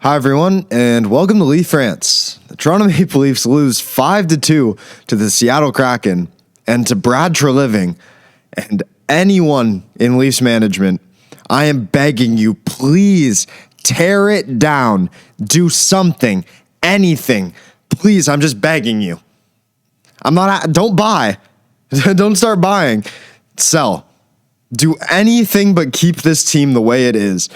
Hi everyone, and welcome to Leaf Rants. The Toronto Maple Leafs lose 5-2 to the Seattle Kraken and to Brad Treliving and anyone in Leafs management. I am begging you, please tear it down. Do something, anything. Please, I'm just begging you. Don't buy. Don't start buying. Sell. Do anything but keep this team the way it is.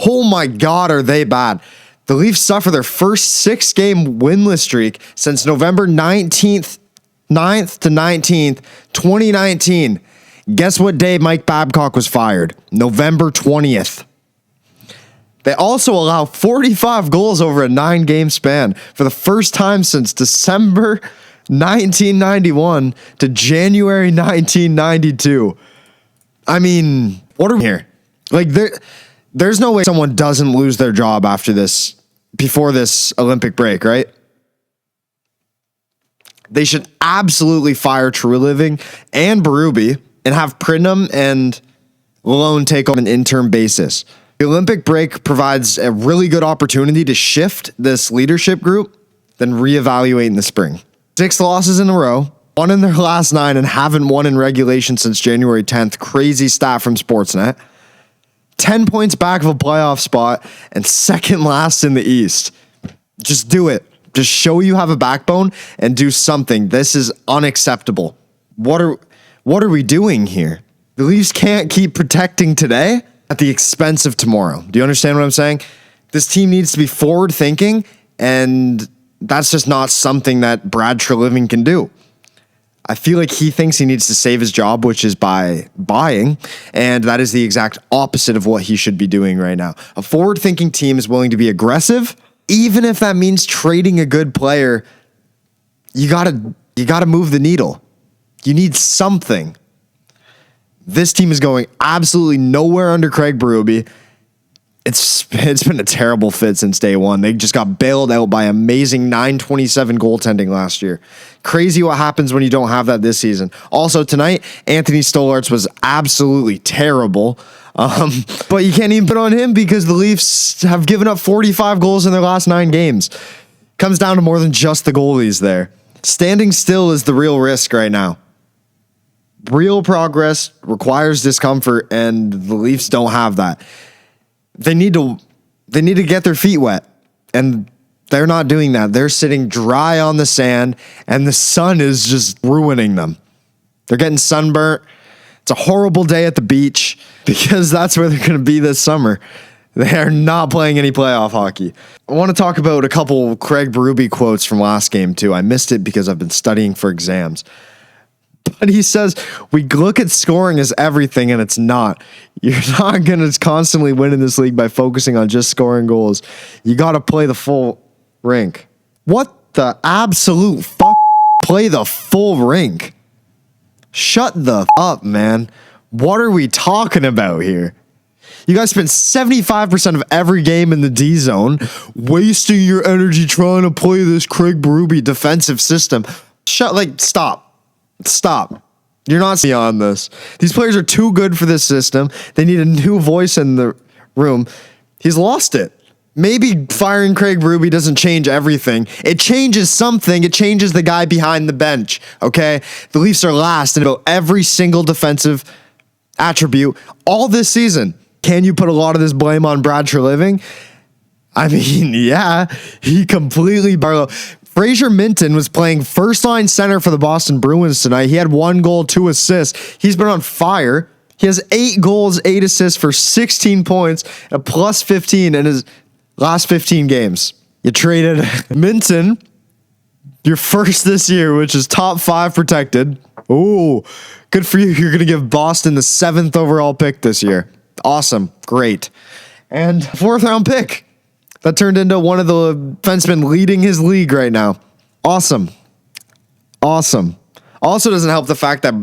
Oh my God, are they bad? The Leafs suffer their first 6-game winless streak since November 9th to 19th, 2019. Guess what day Mike Babcock was fired? November 20th. They also allow 45 goals over a 9-game span for the first time since December 1991 to January 1992. I mean, what are we here? There's no way someone doesn't lose their job before this Olympic break, right? They should absolutely fire Treliving and Berube and have Pridham and Malone take on an interim basis. The Olympic break provides a really good opportunity to shift this leadership group, then reevaluate in the spring. 6 losses in a row, 1 in their last 9, and haven't won in regulation since January 10th. Crazy stat from Sportsnet. 10 points back of a playoff spot and second last in the East. Just do it. Just show you have a backbone and do something. This is unacceptable. What are we doing here? The Leafs can't keep protecting today at the expense of tomorrow. Do you understand what I'm saying? This team needs to be forward thinking, and that's just not something that Brad Treliving can do. I feel like he thinks he needs to save his job, which is by buying, and that is the exact opposite of what he should be doing right now. A forward-thinking team is willing to be aggressive, even if that means trading a good player. You gotta move the needle. You need something. This team is going absolutely nowhere under Craig Berube. It's been a terrible fit since day one. They just got bailed out by amazing 927 goaltending last year. Crazy what happens when you don't have that this season. Also tonight, Anthony Stolarz was absolutely terrible. But you can't even put on him because the Leafs have given up 45 goals in their last 9 games. Comes down to more than just the goalies there. Standing still is the real risk right now. Real progress requires discomfort, and the Leafs don't have that. They need to get their feet wet, and they're not doing that. They're sitting dry on the sand, and the sun is just ruining them. They're getting sunburnt. It's a horrible day at the beach because that's where they're going to be this summer. They are not playing any playoff hockey. I want to talk about a couple Craig Berube quotes from last game too. I missed it because I've been studying for exams. But he says, we look at scoring as everything, and it's not. You're not going to constantly win in this league by focusing on just scoring goals. You got to play the full rink. What the absolute fuck? Play the full rink. Shut the up, man. What are we talking about here? You guys spend 75% of every game in the D zone, wasting your energy trying to play this Craig Berube defensive system. Stop. Stop. You're not beyond this. These players are too good for this system. They need a new voice in the room. He's lost it. Maybe firing Craig Berube doesn't change everything. It changes something. It changes the guy behind the bench, okay? The Leafs are last in about every single defensive attribute all this season. Can you put a lot of this blame on Brad Treliving? I mean, yeah, he completely Fraser Minton was playing first-line center for the Boston Bruins tonight. He had 1 goal, 2 assists. He's been on fire. He has 8 goals, 8 assists for 16 points, a plus 15 in his last 15 games. You traded Minton, your first this year, which is top 5 protected. Ooh, good for you. You're going to give Boston the 7th overall pick this year. Awesome. Great. And 4th-round pick. That turned into one of the defensemen leading his league right now. Awesome. Also doesn't help the fact that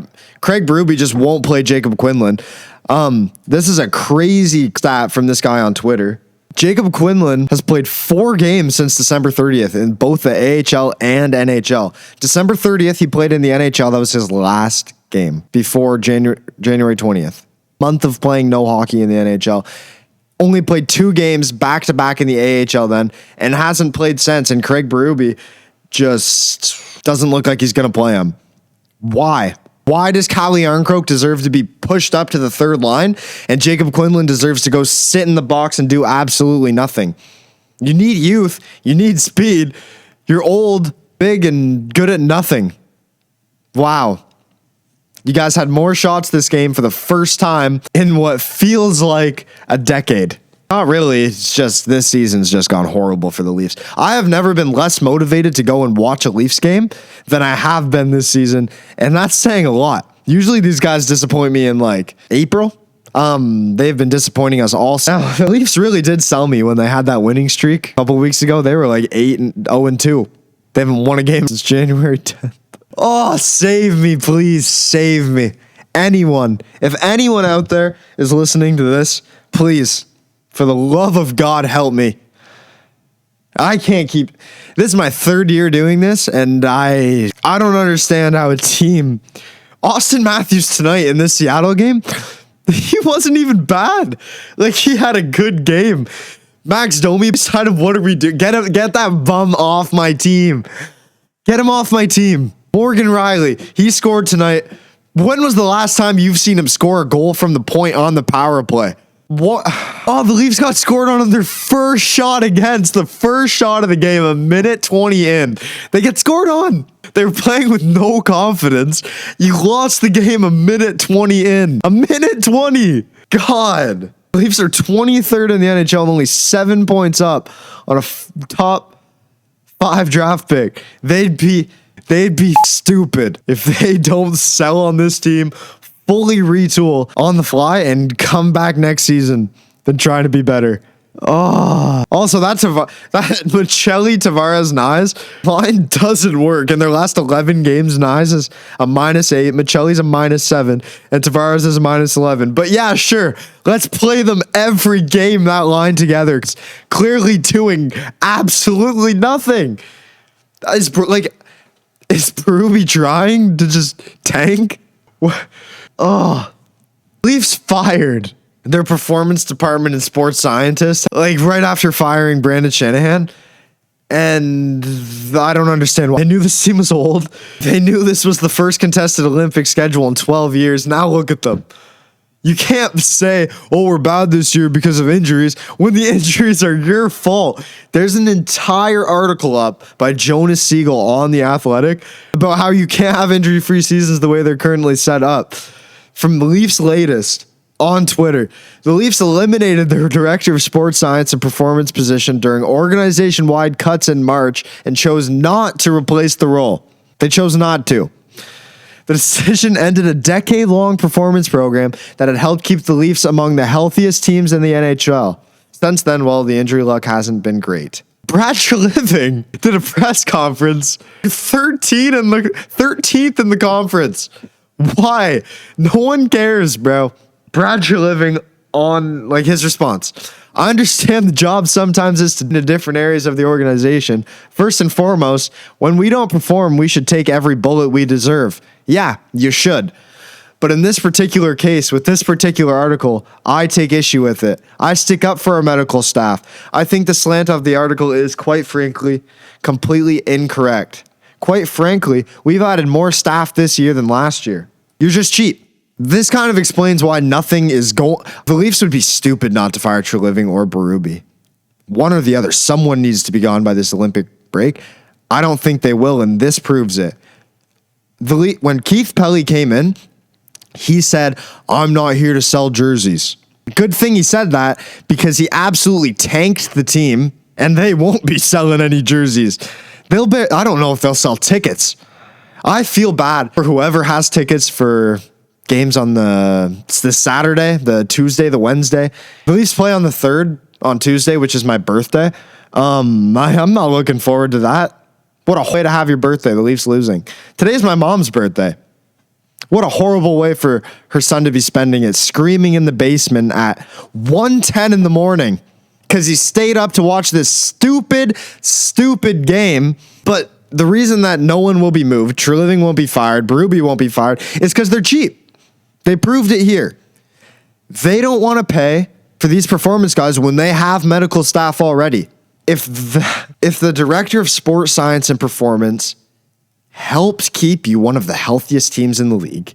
Craig Berube just won't play Jacob Quinlan. This is a crazy stat from this guy on Twitter. Jacob Quinlan has played 4 games since December 30th in both the AHL and NHL. December 30th, he played in the NHL. That was his last game before January 20th. Month of playing no hockey in the NHL. Only played 2 games back-to-back in the AHL then, and hasn't played since. And Craig Berube just doesn't look like he's going to play him. Why? Why does Calle Jarnkrok deserve to be pushed up to the third line, and Jacob Quinlan deserves to go sit in the box and do absolutely nothing? You need youth. You need speed. You're old, big, and good at nothing. Wow. You guys had more shots this game for the first time in what feels like a decade. Not really. It's just this season's just gone horrible for the Leafs. I have never been less motivated to go and watch a Leafs game than I have been this season, and that's saying a lot. Usually these guys disappoint me in like April. They've been disappointing us all. The Leafs really did sell me when they had that winning streak a couple weeks ago. They were like 8-0-2. They haven't won a game since January 10th. Oh, save me, please. Save me. Anyone. If anyone out there is listening to this, please, for the love of God, help me. I can't keep... This is my 3rd year doing this, and I don't understand how a team... Austin Matthews tonight in this Seattle game, he wasn't even bad. Like, he had a good game. Max Domi, kind of, what are we doing? Get that bum off my team. Get him off my team. Morgan Riley, he scored tonight. When was the last time you've seen him score a goal from the point on the power play? What? Oh, the Leafs got scored on their first shot against the first shot of the game, a minute 20 in. They get scored on. They were playing with no confidence. You lost the game a minute 20 in. A minute 20. God. The Leafs are 23rd in the NHL and only 7 points up on a top 5 draft pick. They'd be stupid if they don't sell on this team, fully retool on the fly, and come back next season than trying to be better. Oh, also that Michelli Tavares Nyes line doesn't work. In their last 11 games, Nyes is a -8, Michelli's a -7, and Tavares is a -11. But yeah, sure, let's play them every game, that line together. It's clearly doing absolutely nothing. Is Berube trying to just tank? What? Oh, Leafs fired their performance department and sports scientists, like right after firing Brandon Shanahan. And I don't understand why. They knew this team was old. They knew this was the first contested Olympic schedule in 12 years. Now look at them. You can't say, oh, we're bad this year because of injuries, when the injuries are your fault. There's an entire article up by Jonas Siegel on The Athletic about how you can't have injury-free seasons the way they're currently set up. From the Leafs' latest on Twitter, the Leafs eliminated their director of sports science and performance position during organization-wide cuts in March and chose not to replace the role. They chose not to. The decision ended a decade-long performance program that had helped keep the Leafs among the healthiest teams in the NHL. Since then, well, the injury luck hasn't been great. Brad Treliving did a press conference, 13th in the conference. Why? No one cares, bro. Brad Treliving on his response. I understand the job sometimes is to different areas of the organization. First and foremost, when we don't perform, we should take every bullet we deserve. Yeah, you should. But in this particular case, with this particular article, I take issue with it. I stick up for our medical staff. I think the slant of the article is, quite frankly, completely incorrect. Quite frankly, we've added more staff this year than last year. You're just cheap. This kind of explains why nothing is going... The Leafs would be stupid not to fire Treliving or Berube. One or the other. Someone needs to be gone by this Olympic break. I don't think they will, and this proves it. When Keith Pelly came in, he said, I'm not here to sell jerseys. Good thing he said that, because he absolutely tanked the team, and they won't be selling any jerseys. I don't know if they'll sell tickets. I feel bad for whoever has tickets for games on this Saturday, the Tuesday, the Wednesday. The Leafs play on the 3rd on Tuesday, which is my birthday. I'm not looking forward to that. What a way to have your birthday, the Leafs losing. Today's my mom's birthday. What a horrible way for her son to be spending it, screaming in the basement at 1:10 in the morning because he stayed up to watch this stupid game. But the reason that no one will be moved, Treliving won't be fired, Berube won't be fired, is because they're cheap. They proved it here. They don't want to pay for these performance guys when they have medical staff already. If the director of sports science and performance helped keep you one of the healthiest teams in the league,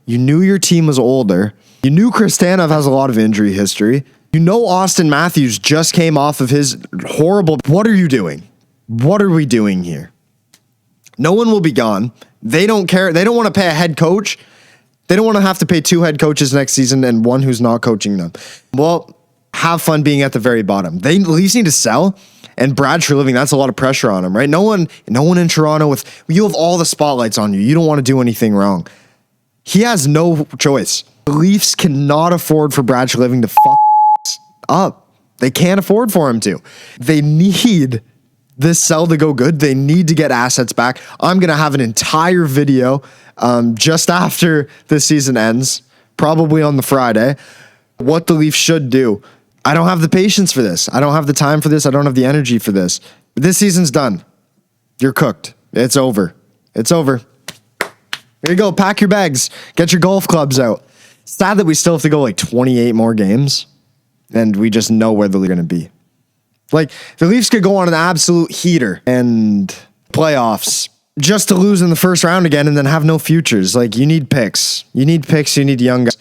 you knew your team was older, you knew Kristanov has a lot of injury history, you know Austin Matthews just came off of his horrible... What are you doing? What are we doing here? No one will be gone. They don't care. They don't want to pay a head coach. They don't want to have to pay 2 head coaches next season and one who's not coaching them. Well, have fun being at the very bottom. They at least need to sell. And Brad Treliving, that's a lot of pressure on him, right? No one in Toronto you have all the spotlights on you. You don't want to do anything wrong. He has no choice. The Leafs cannot afford for Brad Treliving to fuck up. They can't afford for him to. They need this sell to go good. They need to get assets back. I'm going to have an entire video just after this season ends, probably on the Friday, what the Leafs should do. I don't have the patience for this. I don't have the time for this. I don't have the energy for this. But this season's done. You're cooked. It's over. It's over. Here you go. Pack your bags. Get your golf clubs out. Sad that we still have to go like 28 more games, and we just know where the Leafs are going to be. Like, the Leafs could go on an absolute heater and playoffs just to lose in the first round again and then have no futures. Like, you need picks. You need picks. You need young guys.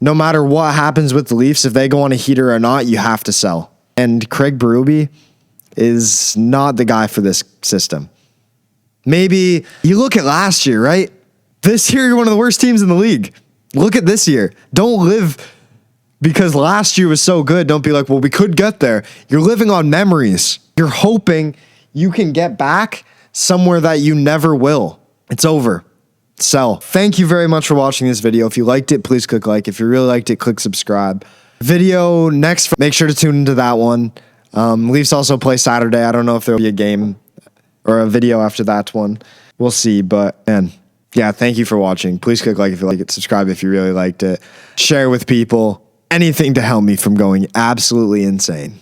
No matter what happens with the Leafs, if they go on a heater or not, you have to sell. And Craig Berube is not the guy for this system. Maybe you look at last year, right? This year, you're one of the worst teams in the league. Look at this year. Don't live... because last year was so good, don't be like, well, we could get there. You're living on memories. You're hoping you can get back somewhere that you never will. It's over. Sell. Thank you very much for watching this video. If you liked it, please click like. If you really liked it, click subscribe. Video next, make sure to tune into that one. Leafs also play Saturday. I don't know if there'll be a game or a video after that one. We'll see, but man, yeah, thank you for watching. Please click like if you like it. Subscribe if you really liked it. Share with people. Anything to help me from going absolutely insane.